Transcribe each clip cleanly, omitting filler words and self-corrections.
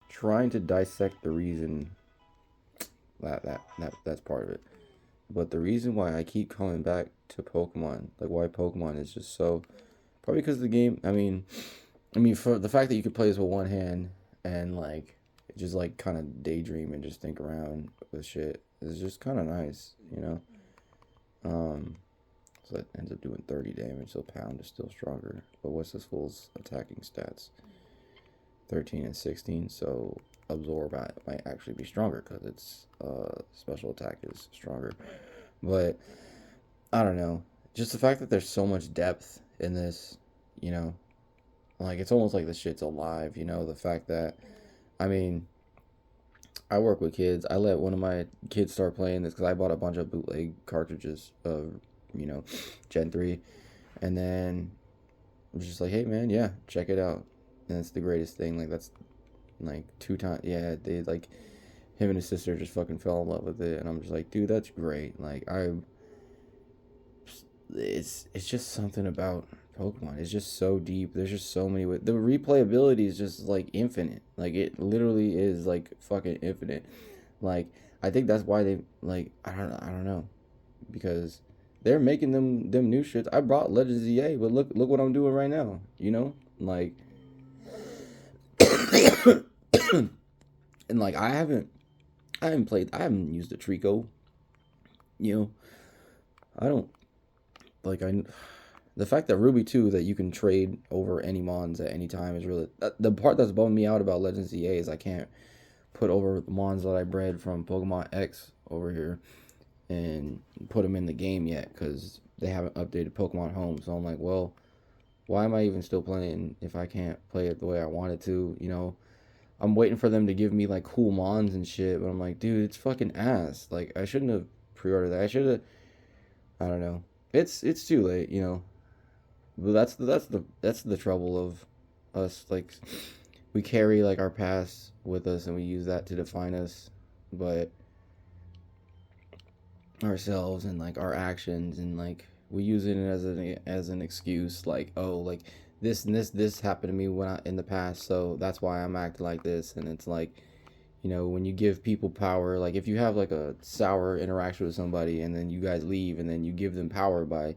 trying to dissect the reason that's part of it. But the reason why I keep coming back to Pokemon, like why Pokemon is just so probably because of the game. I mean, for the fact that you could play this with one hand and like just like kind of daydream and just think around with shit is just kind of nice, you know. Um, so it ends up doing 30 damage, so Pound is still stronger. But what's this fool's attacking stats? 13 and 16, so Absorb might actually be stronger because its special attack is stronger. But I don't know. Just the fact that there's so much depth in this, you know, like it's almost like this shit's alive, you know, the fact that I mean, I work with kids. I let one of my kids start playing this because I bought a bunch of bootleg cartridges of, you know, Gen 3. And then I was just like, hey, man, yeah, check it out. And it's the greatest thing. Like, that's like 2 times. Yeah, they like, him and his sister just fucking fell in love with it. And I'm just like, dude, that's great. Like, it's just something about Pokemon. It's just so deep. There's just so many. The replayability is just like infinite. Like it literally is like fucking infinite. Like I think that's why they like I don't know because they're making them new shits. I brought Legends EA, but look what I'm doing right now. You know like and like I haven't used a Trico. You know I don't like I the fact that Ruby 2 that you can trade over any mons at any time is really the part that's bumming me out about Legends EA is I can't put over the mons that I bred from Pokemon X over here and put them in the game yet because they haven't updated Pokemon Home. So I'm like, well, why am I even still playing if I can't play it the way I wanted to? You know, I'm waiting for them to give me like cool mons and shit, but I'm like, dude, it's fucking ass. Like I shouldn't have pre-ordered that. I should have. I don't know. It's too late, you know. But that's the trouble of us. Like we carry like our past with us and we use that to define us, but ourselves and like our actions and like we use it as an excuse. Like oh like this and this happened to me when in the past, so that's why I'm acting like this. And it's like you know when you give people power, like if you have like a sour interaction with somebody and then you guys leave and then you give them power by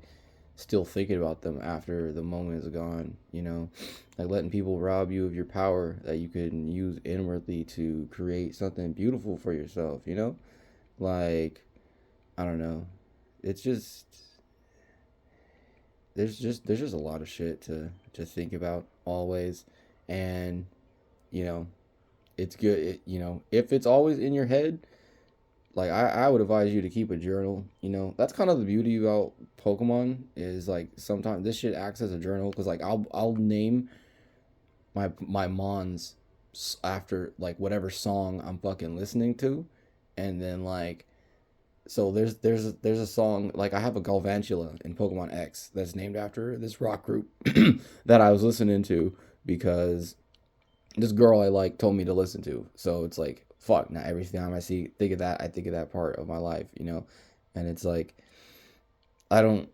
still thinking about them after the moment is gone, you know, like letting people rob you of your power that you can use inwardly to create something beautiful for yourself, you know, like I don't know, it's just there's just a lot of shit to think about always. And you know it's good you know if it's always in your head, like I would advise you to keep a journal. You know, that's kind of the beauty about Pokemon is like sometimes this shit acts as a journal because like I'll name my mons after like whatever song I'm fucking listening to, and then like so there's a song like I have a Galvantula in Pokemon X that's named after this rock group that I was listening to because this girl I like told me to listen to. So it's like fuck. Now every time I see think of that, I think of that part of my life, you know, and it's like I don't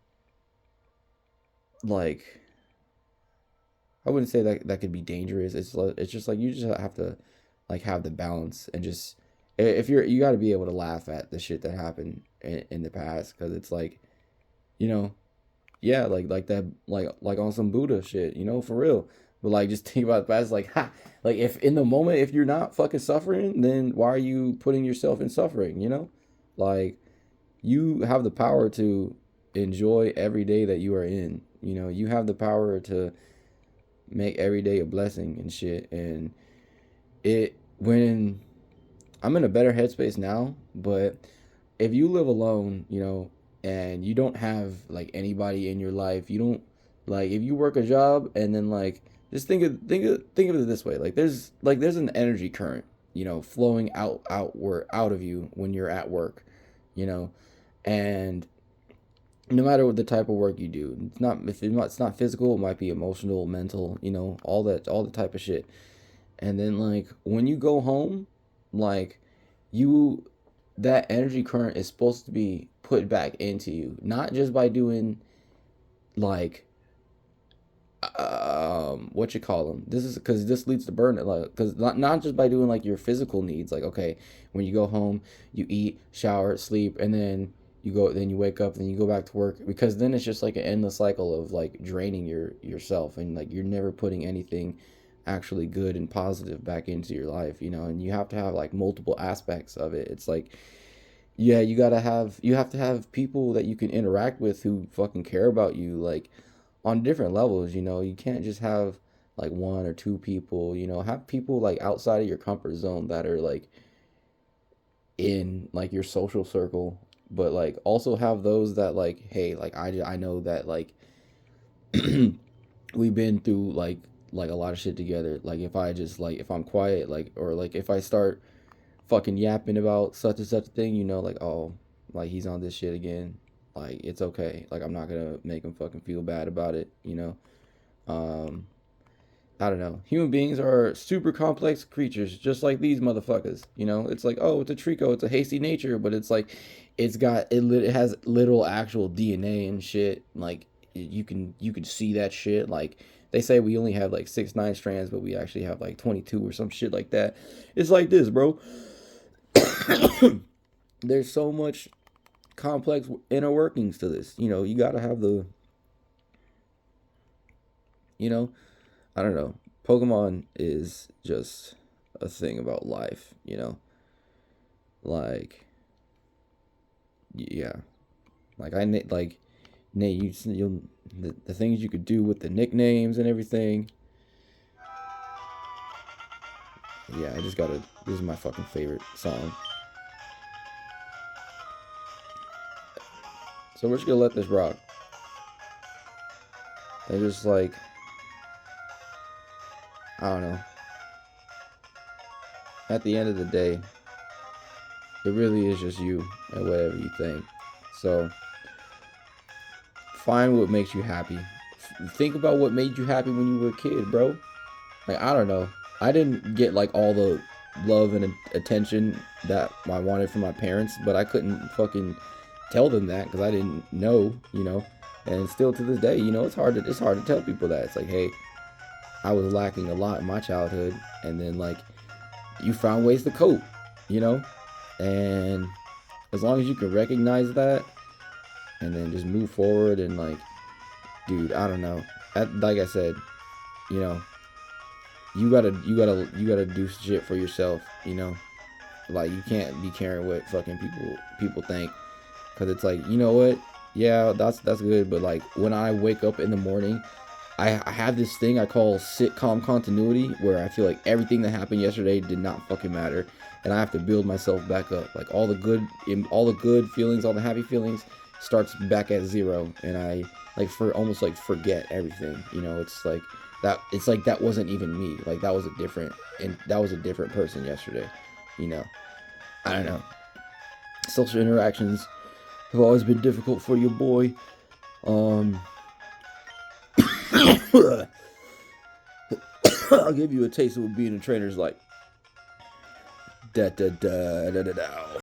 like. I wouldn't say that that could be dangerous. It's just like you just have to like have the balance and just if you got to be able to laugh at the shit that happened in the past because it's like you know yeah, like that, like on some Buddha shit, you know, for real. But like, just think about the past, like, ha, like if in the moment, if you're not fucking suffering, then why are you putting yourself in suffering? You know, like you have the power to enjoy every day that you are in. You know, you have the power to make every day a blessing and shit. And it when I'm in a better headspace now, but if you live alone, you know, and you don't have like anybody in your life, you don't like if you work a job and then like just think of it this way. Like there's an energy current, you know, flowing out of you when you're at work, you know, and no matter what the type of work you do, it's not if it's not physical, it might be emotional, mental, you know, all the type of shit. And then like when you go home, like you that energy current is supposed to be put back into you, not just by doing like what you call them, this is because this leads to burnout, like, because not just by doing like your physical needs, like, okay, when you go home, you eat, shower, sleep, and then you wake up, then you go back to work, because then it's just like an endless cycle of like draining yourself, and like you're never putting anything actually good and positive back into your life, and you have to have like multiple aspects of it. It's like, yeah, you have to have people that you can interact with who fucking care about you, like on different levels. You can't just have like one or two people. Have people like outside of your comfort zone that are like in like your social circle, but like also have those that like, hey, like I know that like we've been through like a lot of shit together. Like if I just like if I'm quiet, like, or like if I start fucking yapping about such and such a thing, like, oh, like he's on this shit again. Like it's okay. Like I'm not gonna make him fucking feel bad about it. Um, I don't know. Human beings are super complex creatures, just like these motherfuckers. It's like, oh, it's a trico, it's a hasty nature, but it's like, it has literal actual DNA and shit. Like you can see that shit. Like they say we only have like 6 9 strands, but we actually have like 22 or some shit like that. It's like this, bro. There's so much complex inner workings to this. You gotta have you know, I don't know. Pokemon is just a thing about life. Like, yeah. Like like Nate, you'll the things you could do with the nicknames and everything. Yeah, I just gotta. This is my fucking favorite song. So we're just gonna let this rock. And just like, I don't know. At the end of the day, it really is just you and whatever you think. So find what makes you happy. Think about what made you happy when you were a kid, bro. Like, I don't know. I didn't get like all the love and attention that I wanted from my parents, but I couldn't fucking tell them that because I didn't know. And still to this day, it's hard to tell people that. It's like, hey, I was lacking a lot in my childhood, and then like you found ways to cope, you know, and as long as you can recognize that and then just move forward and like, dude, I don't know. Like I said, you know, you gotta do shit for yourself. Like you can't be caring what fucking people think, because it's like, you know what, yeah, that's good, but like when I wake up in the morning, I have this thing I call sitcom continuity, where I feel like everything that happened yesterday did not fucking matter, and I have to build myself back up. Like all the good feelings, all the happy feelings starts back at zero, and I like for almost like forget everything. It's like that. It's like that wasn't even me. Like that was a different person yesterday. You know, I don't know. Social interactions have always been difficult for your boy. Um, I'll give you a taste of what being a trainer's like. Da da da da da da.